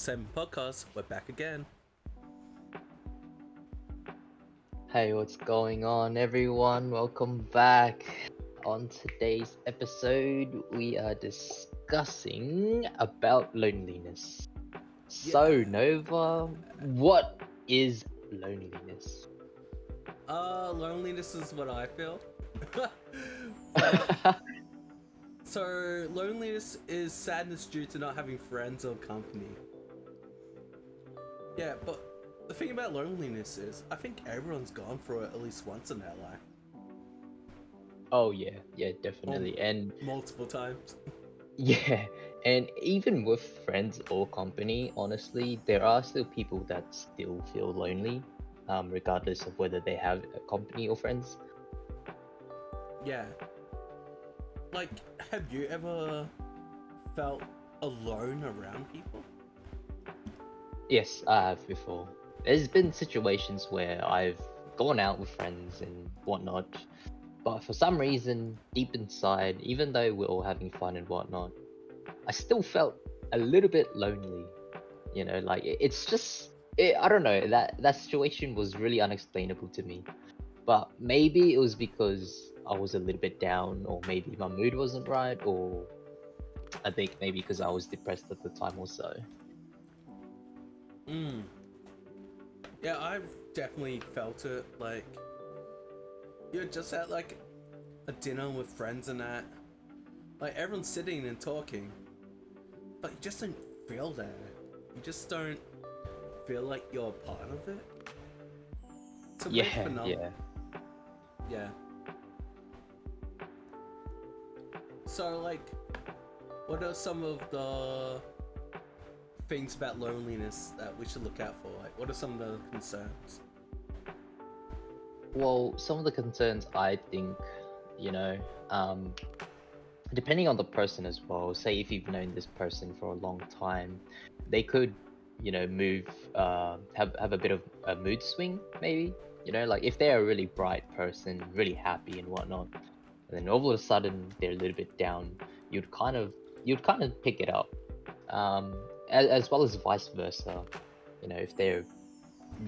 SEN Podcast. We're back again. Hey, what's going on, everyone? Welcome back. On today's episode, we are discussing about loneliness. So, Yeah. Nova, what is loneliness? Loneliness is what I feel. So, loneliness is sadness due to not having friends or company. Yeah, but the thing about loneliness is, I think everyone's gone through it at least once in their life. Oh yeah, definitely. And Multiple times. yeah, and even with friends or company, honestly, there are still people that still feel lonely, regardless of whether they have a company or friends. Yeah. Like, have you ever felt alone around people? Yes, I have before. There's been situations where I've gone out with friends and whatnot, but for some reason, deep inside, even though we're all having fun and whatnot, I still felt a little bit lonely. Like it's just, I don't know, that situation was really unexplainable to me. But maybe it was because I was a little bit down, or maybe my mood wasn't right, or I think maybe because I was depressed at the time or so. Yeah, I've definitely felt it. Like, you're just at like a dinner with friends and that. Like, everyone's sitting and talking, but you just don't feel there. You just don't feel like you're a part of it. It's a weird Yeah, phenomenon. yeah. Yeah. So, like, what are some of the things about loneliness that we should look out for? Like, what are some of the concerns? Well, some of the concerns I think, you know, um, depending on the person as well, say if you've known this person for a long time, they could, move, have a bit of a mood swing, maybe. Like if they're a really bright person, really happy and whatnot, and then all of a sudden they're a little bit down, you'd kind of you'd kind of pick it up. As well as vice versa. If they're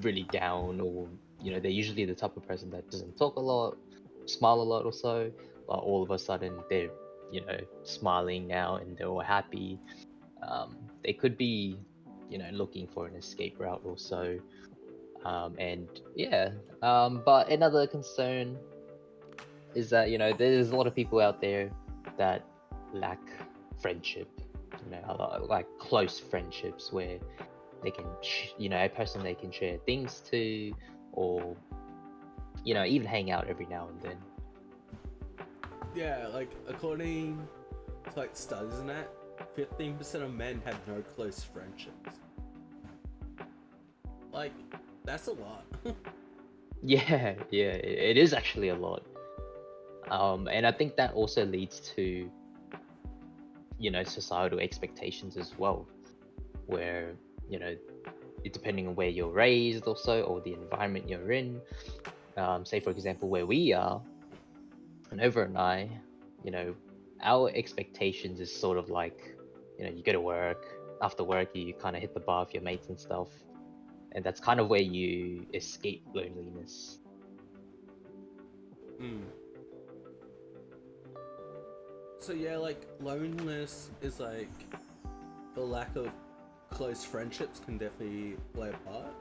really down, or they're usually the type of person that doesn't talk a lot, smile a lot or so, but all of a sudden they're smiling now and they're all happy. They could be looking for an escape route or so. And yeah, but another concern is that there's a lot of people out there that lack friendship, like close friendships where they can a person they can share things to, or even hang out every now and then. Yeah, like, according to like studies and that, 15% of men have no close friendships. Like, that's a lot. Yeah, it is actually a lot. And I think that also leads to societal expectations as well, where depending on where you're raised also, or the environment you're in. Say for example where we are, and over and you know our expectations is sort of like, you go to work, after work you kind of hit the bar with your mates and stuff, and that's kind of where you escape loneliness. Mm. So yeah, like, loneliness is like the lack of close friendships can definitely play a part.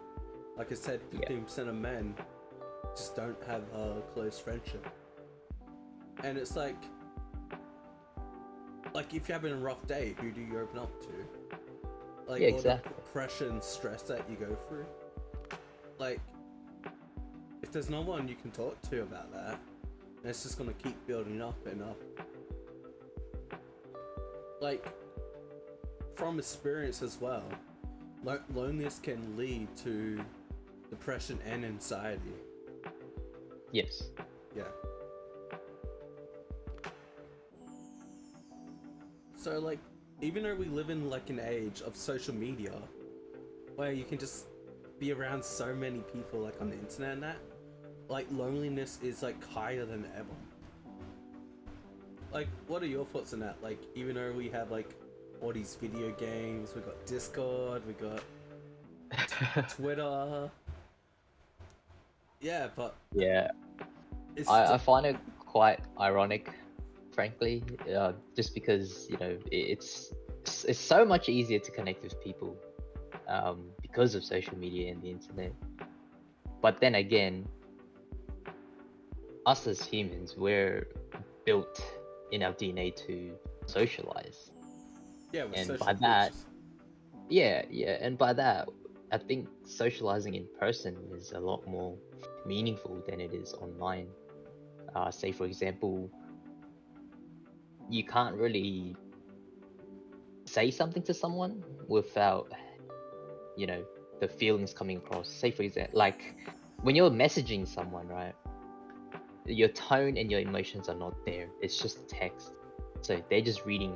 Like I said, Yeah. 15% of men just don't have a close friendship. And it's like if you're having a rough day, who do you open up to? Like, Yeah, all the exactly. pressure and stress that you go through. Like, if there's no one you can talk to about that, then it's just gonna keep building up and up. Like, from experience as well, loneliness can lead to depression and anxiety. Yes. Yeah. So, like, even though we live in like an age of social media where you can just be around so many people, like, on the internet and that, like, loneliness is like higher than ever. Like, what are your thoughts on that? Like, even though we have like all these video games. We got Discord. We got Twitter. Yeah, but Yeah, it's I find it quite ironic, frankly, just because it's so much easier to connect with people because of social media and the internet. But then again, us as humans, we're built in our DNA to socialize. yeah, we're And social by that, creatures. yeah, and by that, I think socializing in person is a lot more meaningful than it is online. Say, for example, you can't really say something to someone without, the feelings coming across. Say, for example, like when you're messaging someone, right? Your tone and your emotions are not there. It's just text. So they're just reading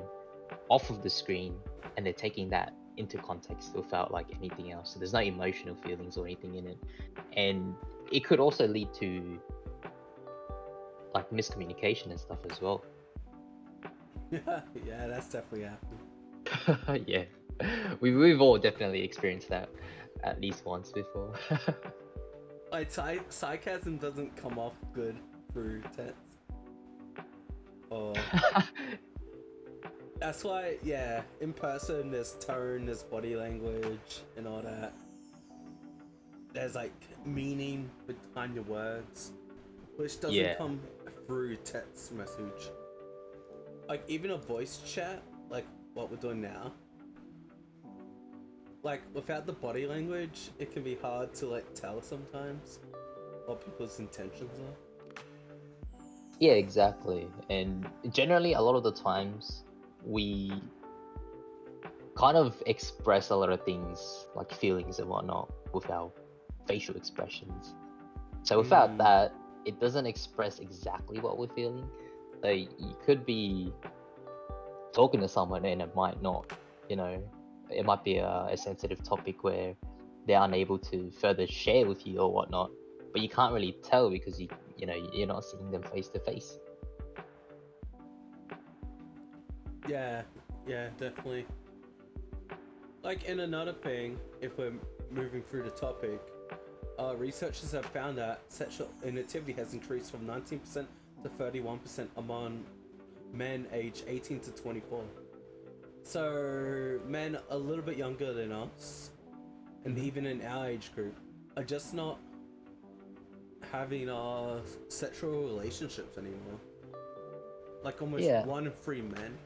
off of the screen and they're taking that into context without like anything else. So there's no emotional feelings or anything in it. And it could also lead to like miscommunication and stuff as well. Yeah, that's definitely happened. Yeah. We've all definitely experienced that at least once before. Like sarcasm doesn't come off good through text. Or that's why, yeah, in person there's tone, there's body language, and all that. There's like meaning behind your words, which doesn't Yeah. come through text message. Like even a voice chat, like what we're doing now. Like without the body language, it can be hard to like tell sometimes what people's intentions are. Yeah, exactly. And generally, a lot of the times, we kind of express a lot of things, like feelings and whatnot, with our facial expressions. So without that, it doesn't express exactly what we're feeling. Like, you could be talking to someone and it might not, it might be a sensitive topic where they're unable to further share with you or whatnot, but you can't really tell because you're not seeing them face to face. Yeah, definitely. Like, in another thing, if we're moving through the topic, researchers have found that sexual inactivity has increased from 19% to 31% among men aged 18 to 24. So, men a little bit younger than us, and even in our age group, are just not having sexual relationships anymore. Like almost Yeah. 1 in 3 men.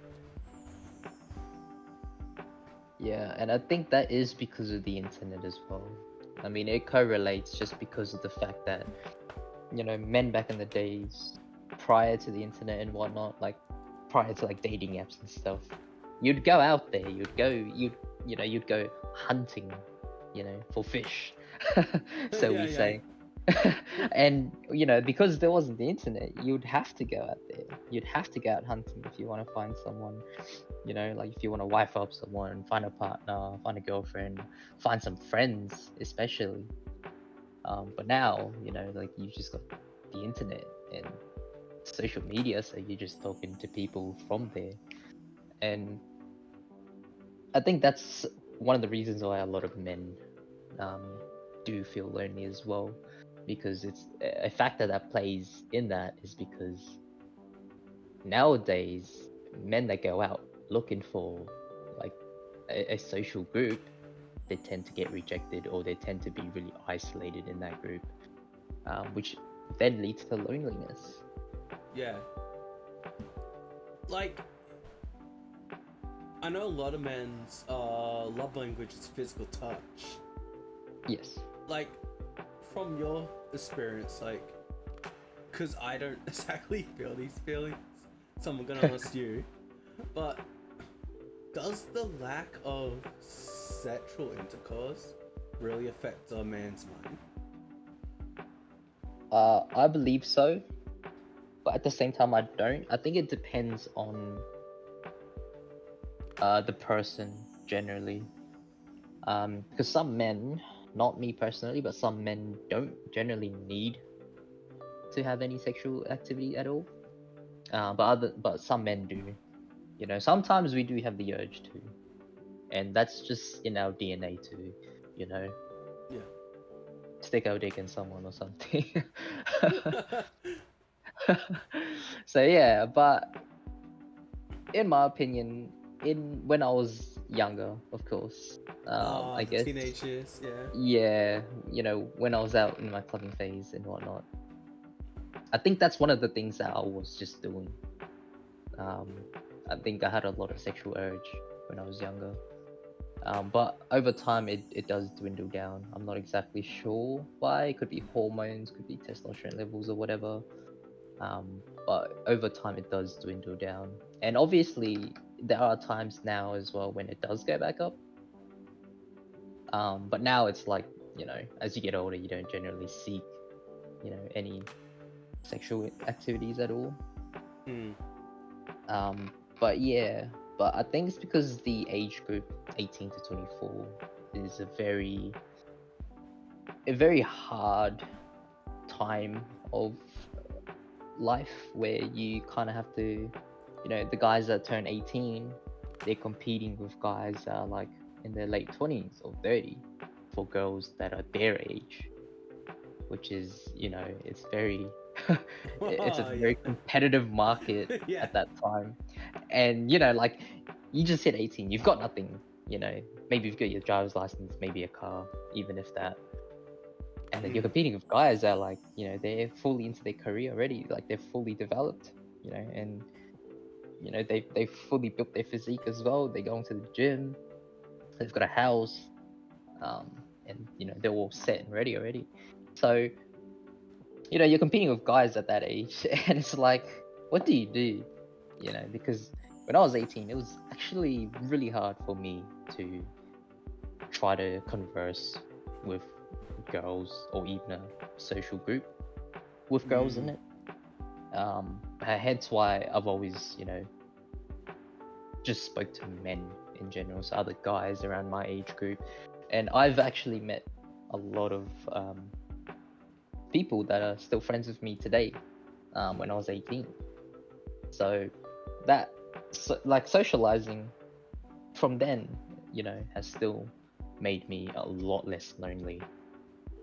Yeah, and I think that is because of the internet as well. I mean, it correlates just because of the fact that, men back in the days, prior to the internet and whatnot, like prior to like dating apps and stuff, you'd go out there, you'd go hunting, for fish. So Yeah, we yeah. say. And because there wasn't the internet, you'd have to go out there. You'd have to go out hunting if you want to find someone. Like if you want to wife up someone, find a partner, find a girlfriend, find some friends, especially. But now, like you just got the internet and social media, so you're just talking to people from there. And I think that's one of the reasons why a lot of men do feel lonely as well, because it's a factor that plays in that is because nowadays men that go out looking for like a social group, they tend to get rejected or they tend to be really isolated in that group, which then leads to loneliness. Yeah. Like, I know a lot of men's love language is physical touch. Yes. Like, from your experience, like, because I don't exactly feel these feelings, so I'm gonna ask you, but does the lack of sexual intercourse really affect a man's mind? I believe so, but at the same time I don't. I think it depends on the person generally, because some men, not me personally, but some men don't generally need to have any sexual activity at all, but some men do. you know, sometimes we do have the urge to, and that's just in our DNA to, you know, Yeah. stick our dick in someone or something. So yeah, but in my opinion, in when I was younger, of course, I The guess, teenage years, yeah. yeah, you know, when I was out in my clubbing phase and whatnot, I think that's one of the things that I was just doing. Um, I think I had a lot of sexual urge when I was younger. But over time, it does dwindle down. I'm not exactly sure why. It could be hormones, could be testosterone levels or whatever. But over time, it does dwindle down. And obviously, there are times now as well when it does go back up. But now it's like, you know, as you get older, you don't generally seek, you know, any sexual activities at all. Hmm. But yeah, but I think it's because the age group 18 to 24 is a very hard time of life where you kind of have to, you know, the guys that turn 18, they're competing with guys that are like in their late 20s or 30 for girls that are their age, which is, you know, it's very it's a Yeah. very competitive market Yeah. at that time. And you know, like, you just hit 18, you've got nothing, you know, maybe you've got your driver's license, maybe a car, even if that, and then you're Hmm. competing with guys that are like, you know, they're fully into their career already, like they're fully developed, you know, and you know, they've fully built their physique as well, they're going to the gym, they've got a house, and you know, they're all set and ready already. So you know, you're competing with guys at that age, and it's like, what do you do? You know, because when I was 18, it was actually really hard for me to try to converse with girls or even a social group with girls in Hmm. it. Hence why I've always, you know, just spoke to men in general, so other guys around my age group, and I've actually met a lot of people that are still friends with me today. When I was 18, so that like socializing from then, you know, has still made me a lot less lonely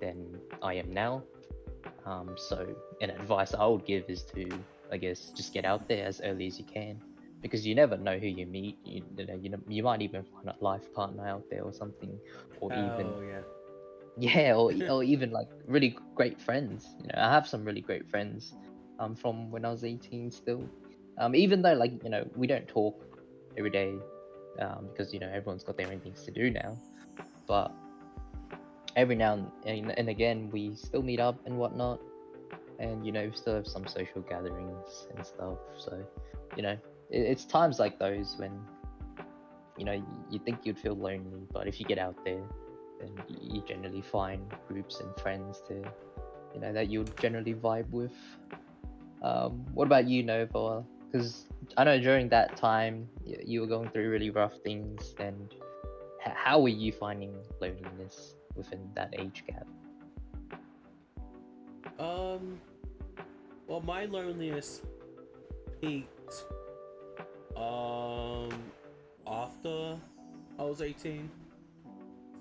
than I am now. So an advice I would give is to, I guess, just get out there as early as you can, because you never know who you meet. You might even find a life partner out there or something, or even Oh yeah. yeah, or even like really great friends. You know, I have some really great friends from when I was 18 still. Even though, like, you know, we don't talk every day because you know, everyone's got their own things to do now. But every now and again we still meet up and whatnot, and you know, we still have some social gatherings and stuff. So, you know, it's times like those when, you know, you think you'd feel lonely, but if you get out there, then you generally find groups and friends to, you know, that you'll generally vibe with. What about you, Nova? Because I know during that time you were going through really rough things, and how were you finding loneliness within that age gap? Um. Well, my loneliness peaked. Um. After I was 18.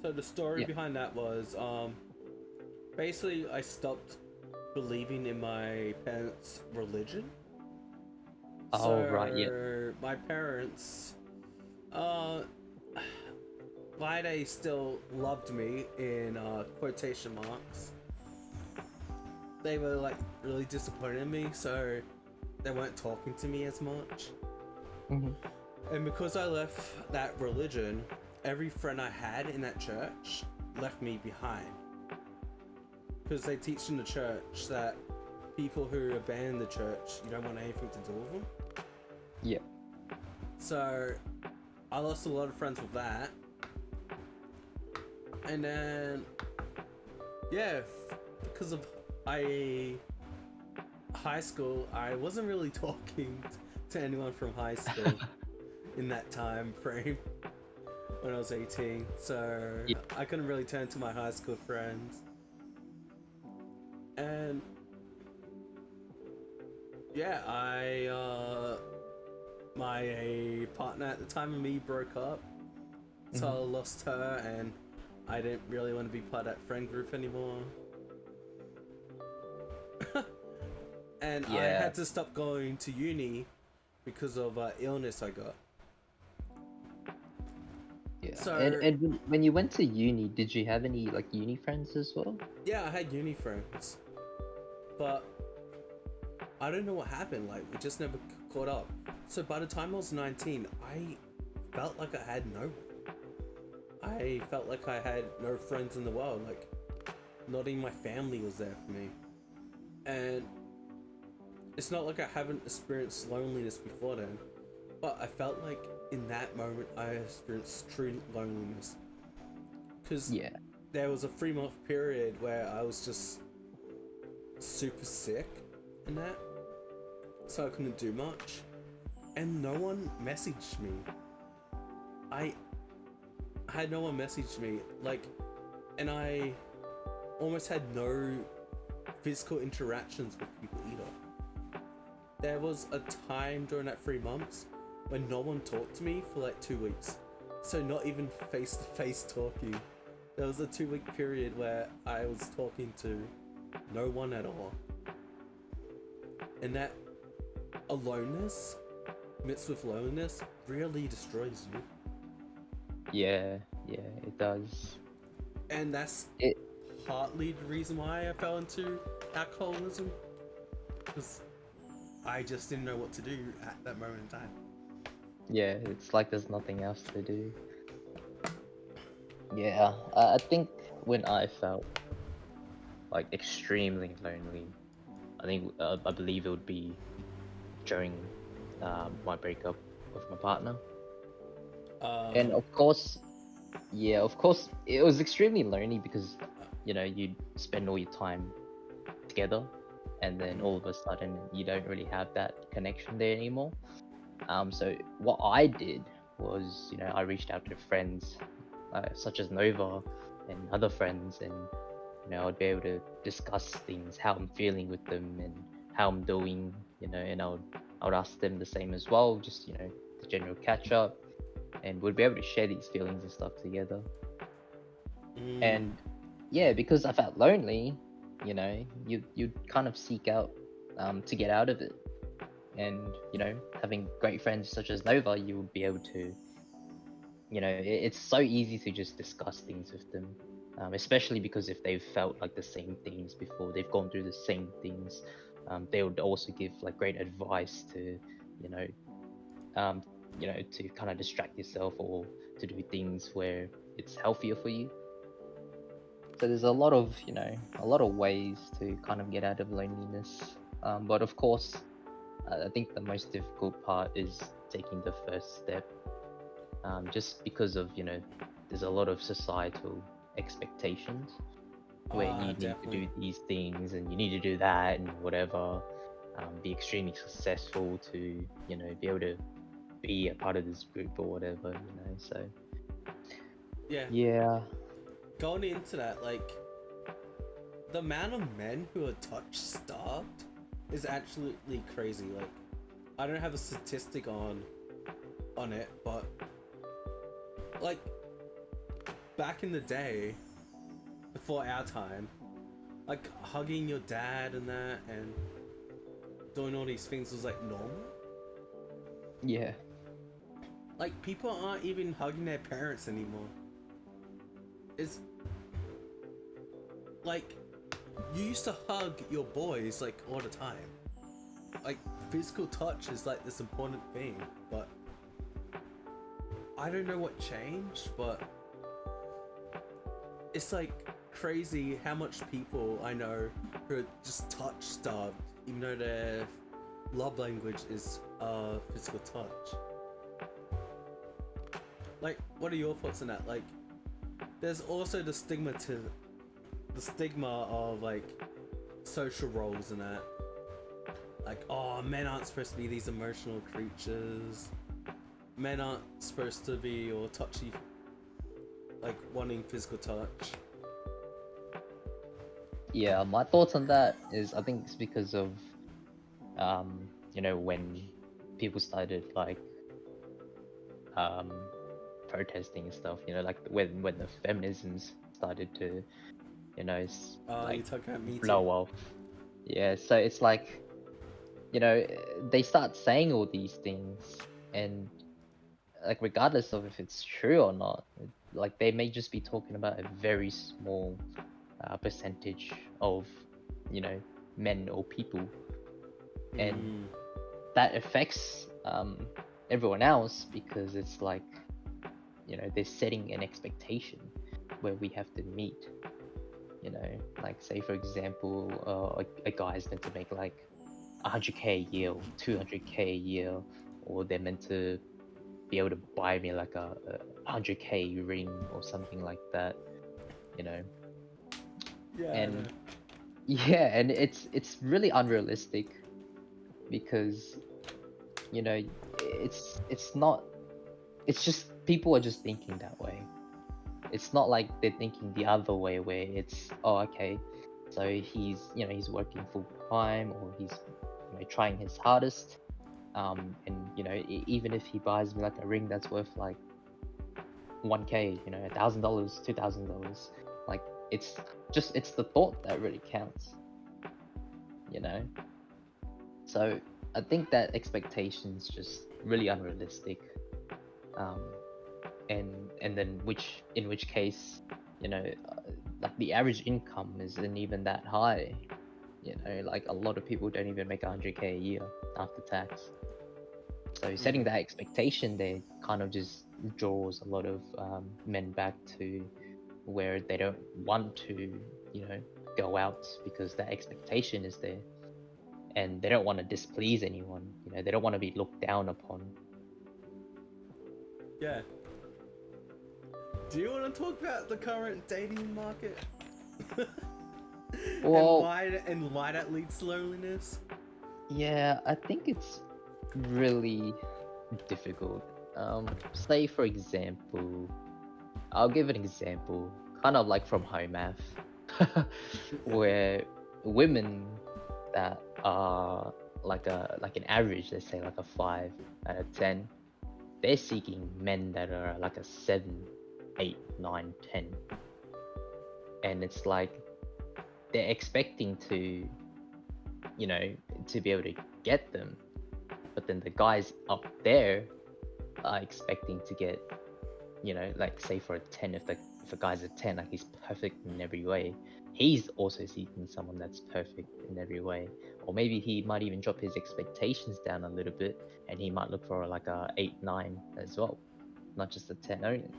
So the story Yeah. behind that was basically I stopped believing in my parents' religion. Oh, right. Yeah. So my parents, uh, why they still loved me in quotation marks, they were like really disappointed in me. So they weren't talking to me as much. Hmm. And because I left that religion, every friend I had in that church left me behind. Because they teach in the church that people who abandon the church, you don't want anything to do with them. Yeah. So I lost a lot of friends with that. And then, yeah, because of high school, I wasn't really talking to anyone from high school in that time frame when I was 18. So Yeah. I couldn't really turn to my high school friends. And yeah, my partner at the time and me broke up, so I lost her, and I didn't really want to be part of that friend group anymore. And I Yeah. had to stop going to uni because of illness I got. Yeah. So And when you went to uni, did you have any like uni friends as well? yeah, I had uni friends, but I don't know what happened. Like, we just never caught up. So by the time I was 19, I felt like I had no one. I felt like I had no friends in the world. Like, not even my family was there for me. And it's not like I haven't experienced loneliness before then, but I felt like in that moment I experienced true loneliness. Because Yeah. there was a 3-month period where I was just super sick and that, so I couldn't do much, and no one messaged me. I had no one message me, like, and I almost had no physical interactions with people either. There was a time during that 3 months when no one talked to me for like 2 weeks. So not even face-to-face talking. There was a 2-week period where I was talking to no one at all. And that aloneness mixed with loneliness really destroys you. Yeah, it does. And that's It partly the reason why I fell into alcoholism. Because I just didn't know what to do at that moment in time. Yeah, it's like there's nothing else to do. Yeah, I think when I felt like extremely lonely, I believe it would be during my breakup with my partner. And of course, it was extremely lonely because you'd spend all your time together, and then all of a sudden you don't really have that connection there anymore. So what I did was, I reached out to friends such as Nova and other friends, and I'd be able to discuss things, how I'm feeling with them, and how I'm doing, and I would ask them the same as well, just the general catch up, and we'd be able to share these feelings and stuff together. And yeah, because I felt lonely, you'd kind of seek out to get out of it. And having great friends such as Nova, you would be able to, it's so easy to just discuss things with them, especially because if they've felt like the same things before, they've gone through the same things, they would also give like great advice to, you know, to kind of distract yourself or to do things where it's healthier for you. So there's a lot of ways to kind of get out of loneliness, but of course, I think the most difficult part is taking the first step, just because of there's a lot of societal expectations where you need Definitely. to do these things and you need to do that and whatever, be extremely successful to be able to be a part of this group or whatever, so yeah. Going into that, like, the amount of men who are touch starved is absolutely crazy. Like, I don't have a statistic on it, but like, back in the day, before our time, like, hugging your dad and that and doing all these things was like normal. Yeah. Like, people aren't even hugging their parents anymore. It's like, you used to hug your boys like all the time. Like, physical touch is like this important thing, but I don't know what changed, but it's like crazy how much people I know who are just touch starved, even though their love language is physical touch. Like, what are your thoughts on that? Like, there's also the stigma of like social roles and that. Like, oh, men aren't supposed to be these emotional creatures. Men aren't supposed to be or touchy, like wanting physical touch. Yeah, my thoughts on that is I think it's because of when people started like um protesting and stuff, you know, like when the feminisms started to, you know, You're like talking about Me Too? blow off. Yeah, so it's like, you know, they start saying all these things, and like regardless of if it's true or not, like they may just be talking about a very small percentage of, you know, men or people, and that affects everyone else, because it's like, you know, they're setting an expectation where we have to meet, you know, like say for example, a guy's meant to make like 100k a year or 200k a year, or they're meant to be able to buy me like a 100k ring or something like that, you know. Yeah. And yeah, and it's really unrealistic, because, you know, it's not, it's just people are just thinking that way. It's not like they're thinking the other way, where it's, oh, okay, so he's, you know, he's working full time, or he's, you know, trying his hardest, and you know, even if he buys me like a ring that's worth like 1k, you know, $1,000, $2,000, like it's the thought that really counts, you know. So I think that expectation's just really unrealistic, um, and then in which case, you know, like the average income isn't even that high, you know, like a lot of people don't even make 100k a year after tax. So setting that expectation there kind of just draws a lot of men back to where they don't want to, you know, go out, because that expectation is there, and they don't want to displease anyone, you know, they don't want to be looked down upon. Yeah. Do you want to talk about the current dating market? Well, and why that leads to loneliness? yeah, I think it's really difficult. Say for example, I'll give an example, kind of like from home math, where women that are like an average, let's say like a 5 out of 10, they're seeking men that are like a 7, 8, 9, 10, and it's like they're expecting to, you know, to be able to get them, but then the guys up there are expecting to get, you know, like say for a 10, if a guy's a 10, like he's perfect in every way, he's also seeking someone that's perfect in every way. Or maybe he might even drop his expectations down a little bit, and he might look for like a 8, 9 as well, not just a 10 only.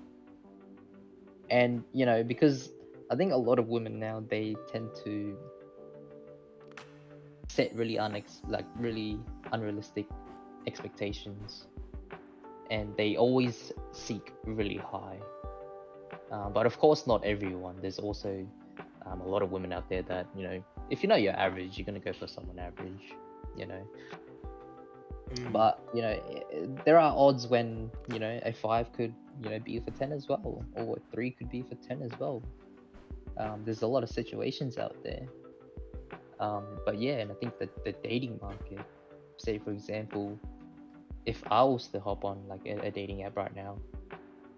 And you know, because I think a lot of women now, they tend to set really really unrealistic expectations, and they always seek really high. But of course, not everyone. There's also a lot of women out there that, you know, if you know you're average, you're gonna go for someone average, you know. But you know, there are odds when, you know, a 5 could, you know, be for 10 as well, or a 3 could be for 10 as well. There's a lot of situations out there. But yeah, and I think that the dating market, say for example, if I was to hop on like a dating app right now,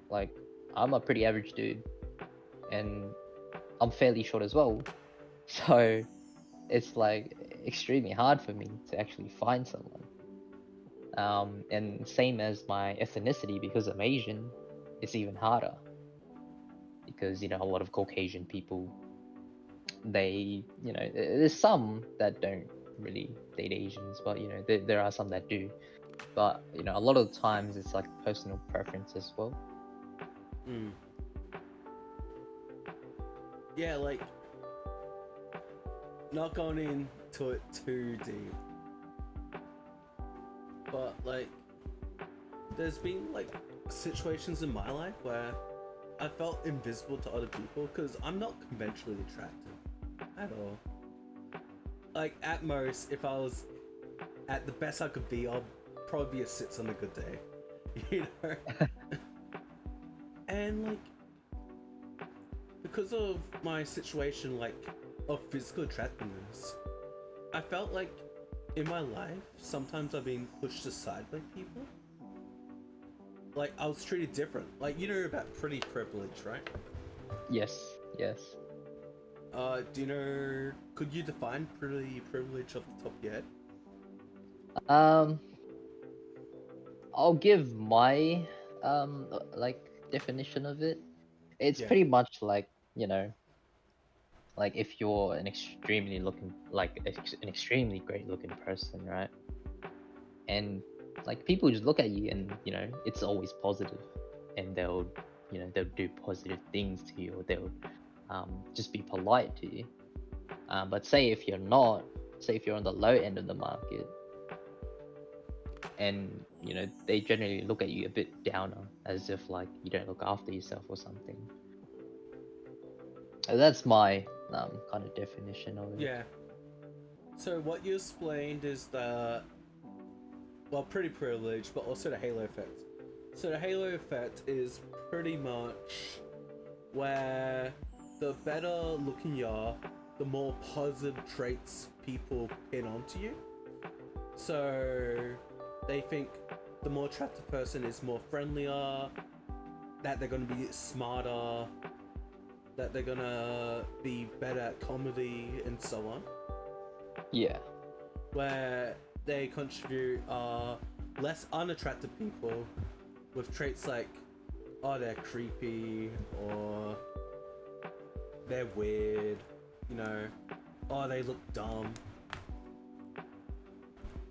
like I'm a pretty average dude, and I'm fairly short as well, so it's like extremely hard for me to actually find someone. And same as my ethnicity, because I'm Asian, it's even harder, because, you know, a lot of Caucasian people, they, you know, there's some that don't really date Asians, but you know, there are some that do. But you know, a lot of the times it's like personal preference as well. Yeah, like, not going into it too deep, but like, there's been like situations in my life where I felt invisible to other people because I'm not conventionally attractive at all. Like, at most, if I was at the best I could be, I'll probably be a 6 on a good day, you know. And like, because of my situation, like, of physical attractiveness, I felt like in my life, sometimes I've been pushed aside by people. Like, I was treated different. Like, you know about pretty privilege, right? Yes, yes. Do you know... Could you define pretty privilege off the top of your head? Um, I'll give my like definition of it. It's Yeah. pretty much like, like if you're an an extremely great looking person, right? And like people just look at you and it's always positive, and they'll do positive things to you, or they'll just be polite to you. But say if you're not, say if you're on the low end of the market, and they generally look at you a bit downer, as if like you don't look after yourself or something. That's my kind of definition of it. Yeah. So what you explained is the... Well, pretty privilege, but also the halo effect. So the halo effect is pretty much where the better looking you are, the more positive traits people pin onto you. So they think the more attractive person is more friendlier, that they're going to be smarter, that they're going to be better at comedy, and so on. Yeah. Where they contribute are less unattractive people with traits like, oh, they're creepy, or they're weird, oh, they look dumb.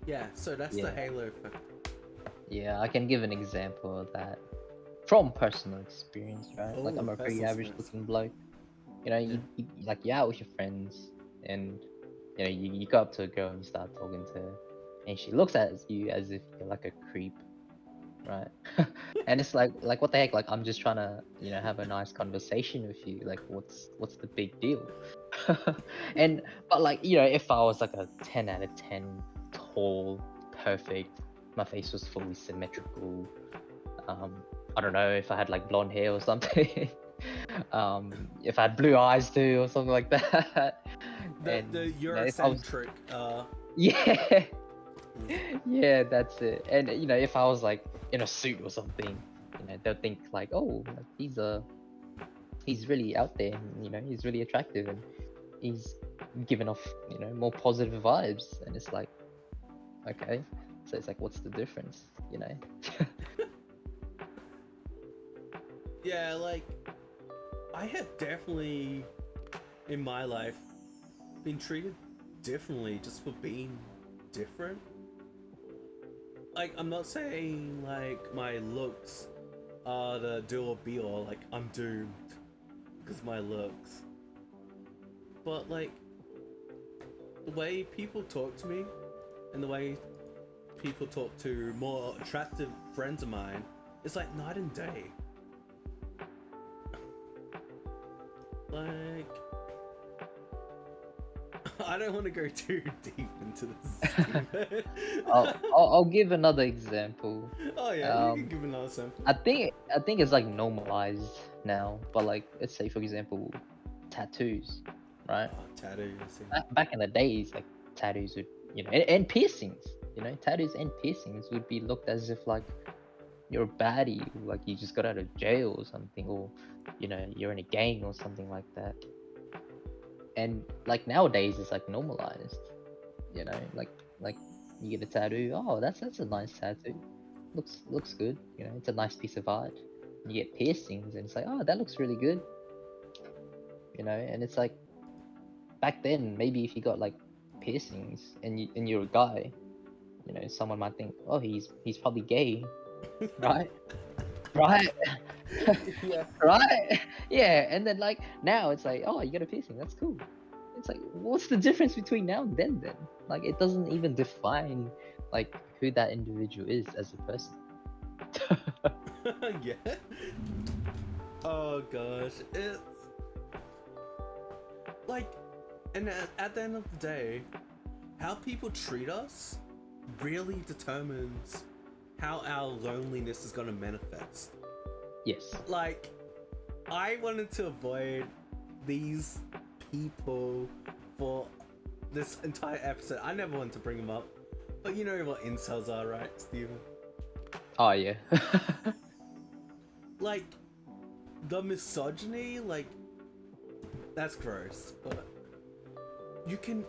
Yeah, so that's the halo effect. Yeah, I can give an example of that from personal experience, right? Like, I'm a pretty average looking bloke. You out with your friends, and you go up to a girl and you start talking to her, and she looks at you as if you're like a creep, right? And it's like what the heck? Like, I'm just trying to have a nice conversation with you. Like, what's the big deal? But like, if I was like a 10 out of 10, tall, perfect, my face was fully symmetrical, I don't know, if I had like blonde hair or something, if I had blue eyes too or something like that. The Eurocentric, yeah. Yeah, that's it. And if I was like in a suit or something, they'll think like, oh, like, he's really out there, and he's really attractive, and he's giving off more positive vibes. And it's like, okay, so it's like, what's the difference? Yeah, like, I have definitely in my life been treated differently just for being different. Like, I'm not saying like my looks are the do or be all, like I'm doomed because of my looks, but like the way people talk to me and the way people talk to more attractive friends of mine, it's like night and day. Like, I don't want to go too deep into this. I'll give another example. Oh yeah, you can give another example. I think it's like normalized now, but like, let's say for example, tattoos, right? Oh, tattoos. Back in the days, like, tattoos would, and piercings, tattoos and piercings would be looked as if like you're a baddie, like you just got out of jail or something, or you're in a gang or something like that. And like nowadays, it's like normalized, like you get a tattoo. Oh, that's a nice tattoo. Looks good. It's a nice piece of art. You get piercings, and it's like, oh, that looks really good. And it's like, back then, maybe if you got like piercings and you're a guy, someone might think, oh, he's probably gay, right? Right. Yeah. Right. Yeah. And then like now it's like, oh, you got a piercing, that's cool. It's like, what's the difference between now and then? Like, it doesn't even define like who that individual is as a person. Yeah. Oh gosh, it's like, and at the end of the day, how people treat us really determines how our loneliness is gonna manifest. Yes. Like, I wanted to avoid these people for this entire episode. I never wanted to bring them up, but you know what incels are, right, Steven? Oh yeah. Like, the misogyny, like, that's gross, but you can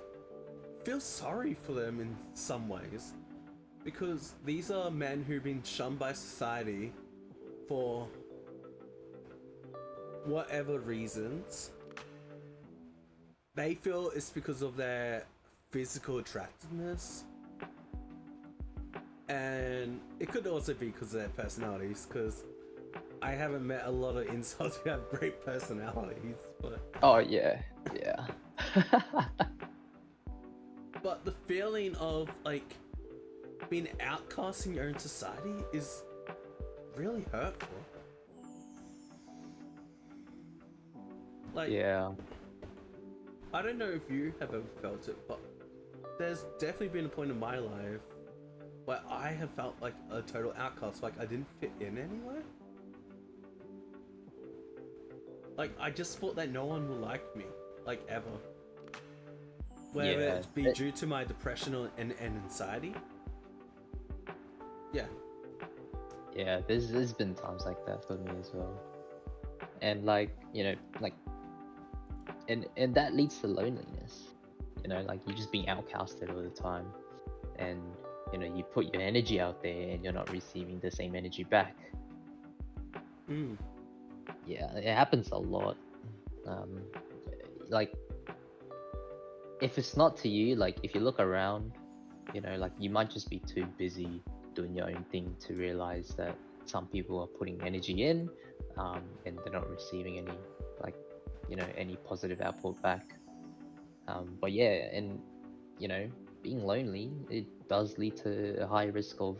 feel sorry for them in some ways, because these are men who've been shunned by society for whatever reasons. They feel it's because of their physical attractiveness, and it could also be because of their personalities, because I haven't met a lot of incels who have great personalities, but Oh yeah. Yeah. but the feeling of like being outcast in your own society is really hurtful. Like, Yeah. I don't know if you have ever felt it, but there's definitely been a point in my life where I have felt like a total outcast, like I didn't fit in anywhere. Like, I just thought that no one would like me, like, ever. Whether Yeah, it be due to my depression and anxiety. Yeah. Yeah, there's been times like that for me as well. And like, you know, like and that leads to loneliness. You know, like you're just being outcasted all the time. And you know, you put your energy out there and you're not receiving the same energy back. Mm. Yeah, it happens a lot. Like if it's not to you, like if you look around, you know, like you might just be too busy doing your own thing to realize that some people are putting energy in, and they're not receiving any, like, you know, any positive output back. But yeah, and you know, being lonely, it does lead to a high risk of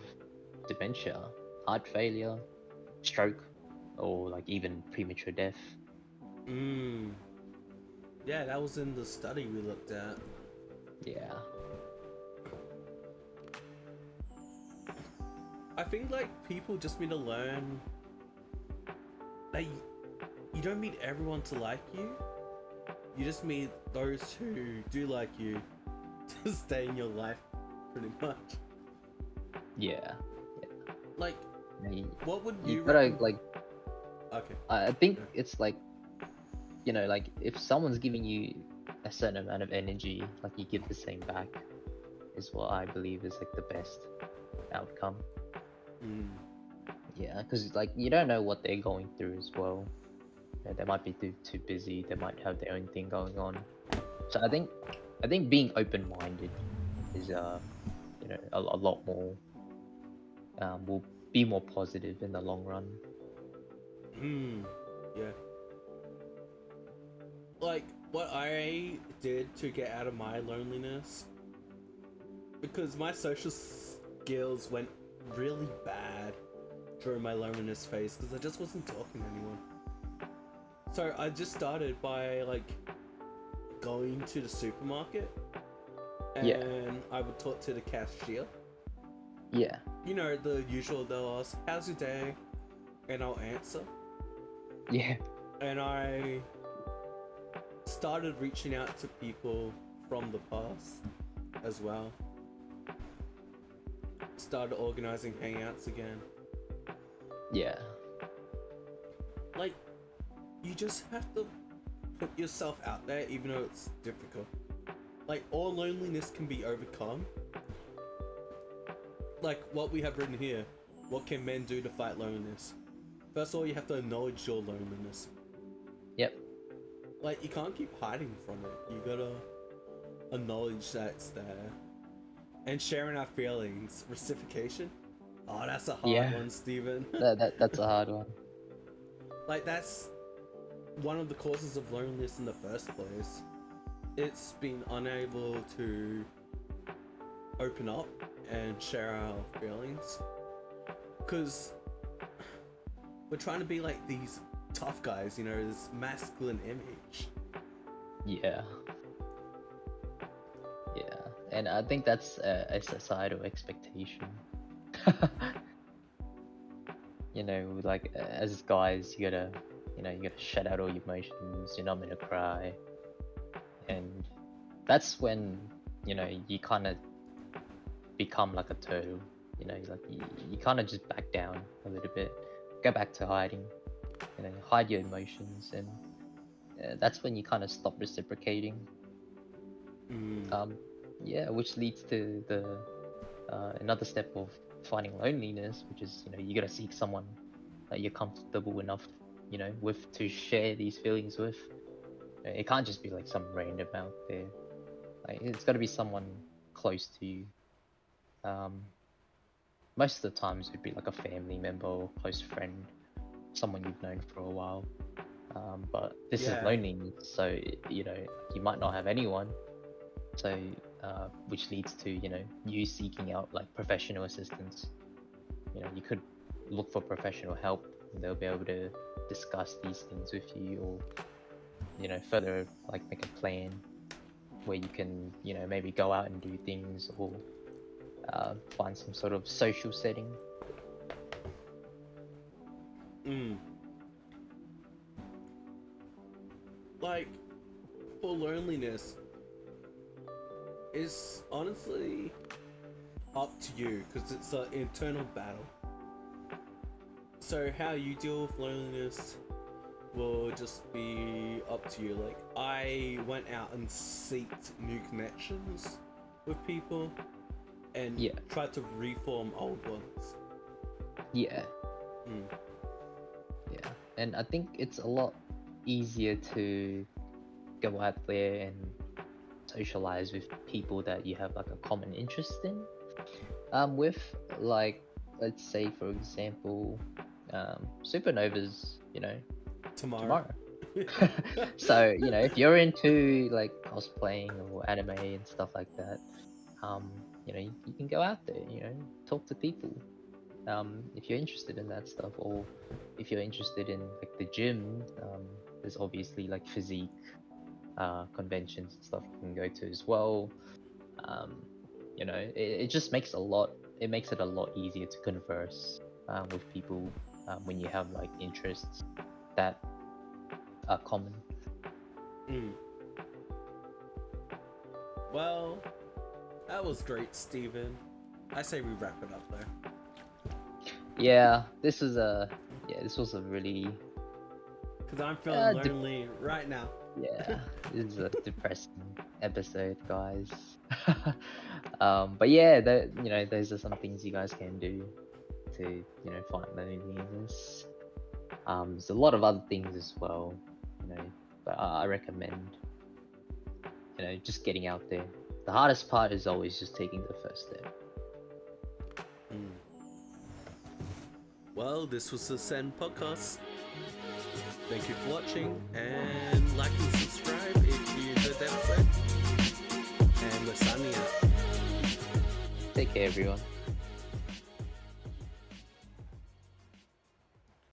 dementia, heart failure, stroke, or like even premature death. Mm. Yeah, that was in the study we looked at. Yeah. I think like people just need to learn that you don't need everyone to like you. You just need those who do like you to stay in your life, pretty much. Yeah. Like, You, what would you you gotta recommend? like. Okay. I think Yeah. it's like, you know, like if someone's giving you a certain amount of energy, like you give the same back, is what I believe is like the best outcome. Mm. Yeah, because like you don't know what they're going through as well. You know, they might be too busy. They might have their own thing going on. So I think being open-minded is you know, a lot more will be more positive in the long run. Mm. Yeah. Like, what I did to get out of my loneliness, because my social skills went really bad during my loneliness phase, because I just wasn't talking to anyone. So I just started by like going to the supermarket, and Yeah. I would talk to the cashier. Yeah. You know, the usual, they'll ask, "How's your day?" And I'll answer. Yeah. And I started reaching out to people from the past as well. Started organizing hangouts again. Yeah. Like, you just have to put yourself out there, even though it's difficult. Like, all loneliness can be overcome. Like what we have written here, what can men do to fight loneliness? First of all, you have to acknowledge your loneliness. Yep. Like, you can't keep hiding from it. You gotta acknowledge that it's there. And sharing our feelings. Reciprocation. Oh, that's a hard one, Steven. That's a hard one. Like, that's one of the causes of loneliness in the first place. It's being unable to open up and share our feelings. Because we're trying to be like these tough guys, you know, this masculine image. Yeah. Yeah. And I think that's a societal expectation. You know, like as guys, you gotta shut out all your emotions. You're not meant to cry, and that's when you know, you kind of become like a turtle. You know, like you kind of just back down a little bit, go back to hiding. You know, hide your emotions, and that's when you kind of stop reciprocating. Yeah, which leads to the another step of finding loneliness, which is, you know, you gotta seek someone that you're comfortable enough, you know, with to share these feelings with. It can't just be like some random out there. Like, it's got to be someone close to you. Most of the times it'd be like a family member or close friend, someone you've known for a while. But this is loneliness, so you know, you might not have anyone. So which leads to, you know, you seeking out like professional assistance. You know, you could look for professional help, and they'll be able to discuss these things with you, or, you know, further like make a plan where you can, you know, maybe go out and do things, or find some sort of social setting. Like, for loneliness, is honestly up to you, because it's an internal battle. So how you deal with loneliness will just be up to you. Like, I went out and sought new connections with people, and tried to reform old ones. Yeah. Yeah, and I think it's a lot easier to go out there and socialize with people that you have like a common interest in. With, like, let's say for example, supernovas, you know, tomorrow. So, you know, if you're into like cosplaying or anime and stuff like that, you know, you can go out there, you know, talk to people. If you're interested in that stuff, or if you're interested in like the gym, there's obviously like physique conventions and stuff you can go to as well. You know, it just makes it a lot easier to converse with people when you have like interests that are common. Well, that was great, Steven. I say we wrap it up there. Yeah, this was a really, because I'm feeling lonely right now. Yeah, this is a depressing episode, guys. But yeah, you know, those are some things you guys can do to, you know, find loneliness. There's a lot of other things as well, you know, but I recommend, you know, just getting out there. The hardest part is always just taking the first step. Well, this was the SEN Podcast. Thank you for watching, and like and subscribe if you enjoyed the episode. And we're signing out. Take care, everyone.